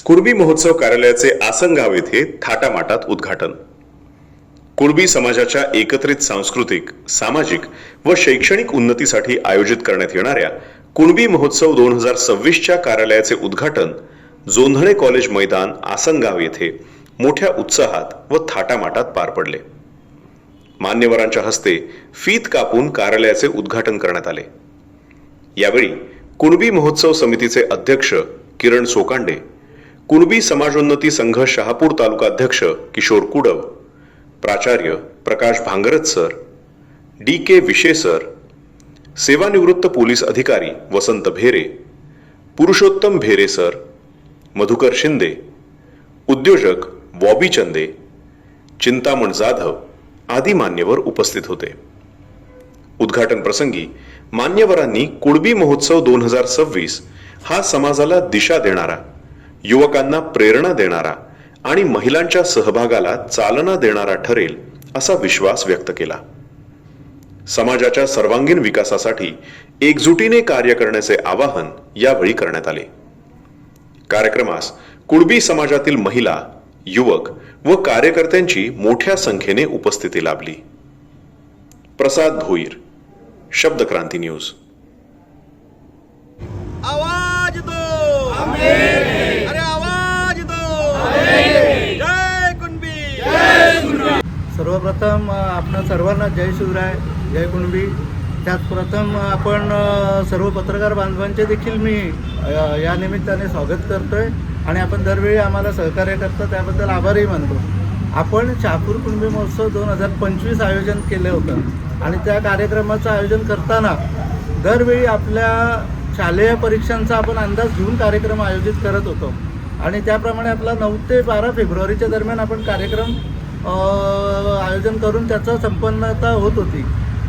कुणबी महोत्सव कार्यालयाचे आसनगाव येथे थाटामाटात उद्घाटन। कुणबी समाजाच्या एकत्रित सांस्कृतिक, सामाजिक व शैक्षणिक उन्नतीसाठी आयोजित करण्यात येणाऱ्या कुणबी महोत्सव 2026च्या कार्यालयाचे उद्घाटन जोंधळे कॉलेज मैदान आसनगाव येथे मोठ्या उत्साहात व थाटामाटात पार पडले। मान्यवरांच्या हस्ते फीत कापून कार्यालयाचे उद्घाटन करण्यात आले। यावेळी कुणबी महोत्सव समितीचे अध्यक्ष किरण सोकांडे, कुणबी समाजोन्नती संघ शहापूर तालुका अध्यक्ष किशोर कुडव, प्राचार्य प्रकाश भांगरत सर, डी.के. विशे सर, सेवानिवृत्त पोलीस अधिकारी वसंत भेरे, पुरुषोत्तम भेरे सर, मधुकर शिंदे, उद्योजक बॉबी चंदे, चिंतामण जाधव आदी मान्यवर उपस्थित होते। उद्घाटन प्रसंगी मान्यवरांनी कुणबी महोत्सव 2026 हा समाजाला दिशा देणारा, युवकांना प्रेरणा देणारा आणि महिलांच्या सहभागाला चालना देणारा ठरेल असा विश्वास व्यक्त केला। समाजाच्या सर्वांगीण विकासासाठी एकजुटीने कार्य करण्याचे आवाहन यावेळी करण्यात आले। कार्यक्रमास कुणबी समाजातील महिला, युवक व कार्यकर्त्यांची मोठ्या संख्येने उपस्थिती लाभली। प्रसाद भोईर, शब्दक्रांती न्यूज। आवाज दो हमें, अरे आवाज दो हमें। जय कुणबी, जय कुणबी। सर्वप्रथम आपण सर्वांना जय शिवराय, जय कुणबी। त्यात प्रथम आपण सर्व पत्रकार बांधवांचे देखील मी या निमित्ताने स्वागत करतोय आणि आपण दरवेळी आम्हाला सहकार्य करतो त्याबद्दल आभारही मानतो। आपण शहापूर कुणबी महोत्सव 2025 आयोजन केले होतं आणि त्या कार्यक्रमाचं आयोजन करताना दरवेळी आपल्या शालेय परीक्षांचा आपण अंदाज घेऊन कार्यक्रम आयोजित करत होतो आणि त्याप्रमाणे आपला 9 ते 12 फेब्रुवारीच्या दरम्यान आपण कार्यक्रम आयोजन करून त्याचा संपन्नता होत होती।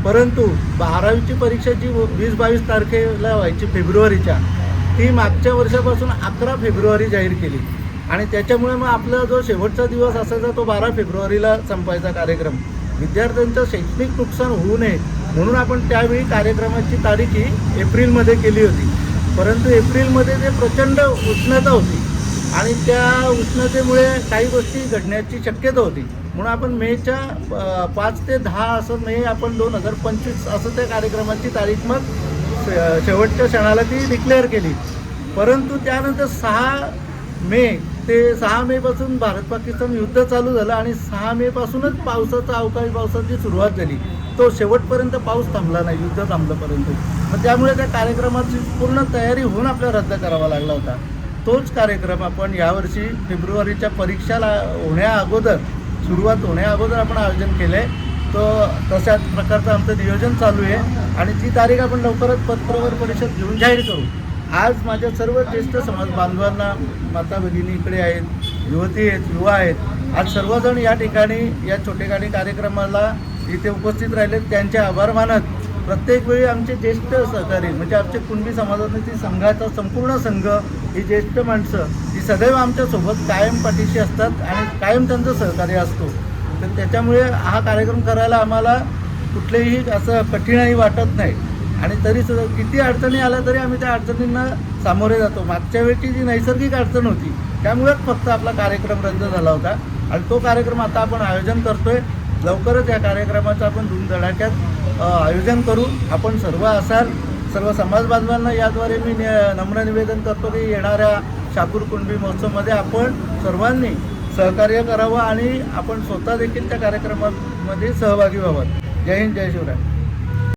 परंतु 12वीची परीक्षा जी 20-22 तारखेला व्हायची फेब्रुवारीच्या, ती मागच्या वर्षापासून 11 फेब्रुवारी जाहीर केली आणि त्याच्यामुळे मग आपला जो शेवटचा दिवस असायचा तो 12 फेब्रुवारीला संपायचा कार्यक्रम। विद्यार्थ्यांचं शैक्षणिक नुकसान होऊ नये म्हणून आपण त्यावेळी कार्यक्रमाची तारीख ही एप्रिलमध्ये केली होती, परंतु एप्रिलमध्ये ते प्रचंड उष्णता होती आणि त्या उष्णतेमुळे काही गोष्टी घडण्याची शक्यता होती, म्हणून आपण मेच्या 5 ते 10 असं मे आपण 2025 असं त्या कार्यक्रमाची तारीख मग शेवटच्या क्षणाला ती डिक्लेअर केली। परंतु त्यानंतर 6 मे ते 6 मेपासून भारत-पाकिस्तान युद्ध चालू झालं आणि 6 मेपासूनच पावसाचा अवकाळी पावसाची सुरुवात झाली। तो शेवटपर्यंत पाऊस थांबला नाही, युद्ध थांबल्यापर्यंत। मग त्यामुळे त्या कार्यक्रमाची पूर्ण तयारी होऊन आपल्याला रद्द करावा लागला होता। तोच कार्यक्रम आपण यावर्षी फेब्रुवारीच्या परीक्षाला होण्याअगोदर, सुरुवात होण्याअगोदर आपण आयोजन केलं आहे। तो तशाच प्रकारचं आमचं नियोजन चालू आहे आणि ती तारीख आपण लवकरच पत्रकार परिषद घेऊन जाहीर करू। आज माझ्या सर्व ज्येष्ठ समाज बांधवांना, माता भगिनी इकडे आहेत, युवती आहेत, युवा आहेत, आज सर्वजण या ठिकाणी या छोटेखानी कार्यक्रमाला इथे उपस्थित राहिले, त्यांचे आभार मानत प्रत्येक वेळी आमचे ज्येष्ठ सहकारी म्हणजे आमचे कुणबी समाजोन्नती संघाचा संपूर्ण संघ, ही ज्येष्ठ माणसं ही सदैव आमच्यासोबत कायम पाठीशी असतात आणि कायम त्यांचं सहकार्य असतो। तर त्याच्यामुळे हा कार्यक्रम करायला आम्हाला कुठलेही असं कठीणही वाटत नाही आणि तरीसुद्धा किती अडचणी आल्या तरी आम्ही त्या अडचणींना सामोरे जातो। मागच्या वेळची जी नैसर्गिक अडचण होती त्यामुळेच फक्त आपला कार्यक्रम रद्द झाला होता आणि तो कार्यक्रम आता आपण आयोजन करतोय। लवकरच या कार्यक्रमाचं आपण धूमधडाक्यात आयोजन करू। आपण सर्व असाल, सर्व समाज बांधवांना याद्वारे मी नम्र निवेदन करतो की येणाऱ्या शहापूर कुणबी महोत्सवमध्ये आपण सर्वांनी सहकार्य करावं आणि आपण स्वतः देखील त्या कार्यक्रमामध्ये सहभागी व्हावं। जय हिंद, जय शिवराय।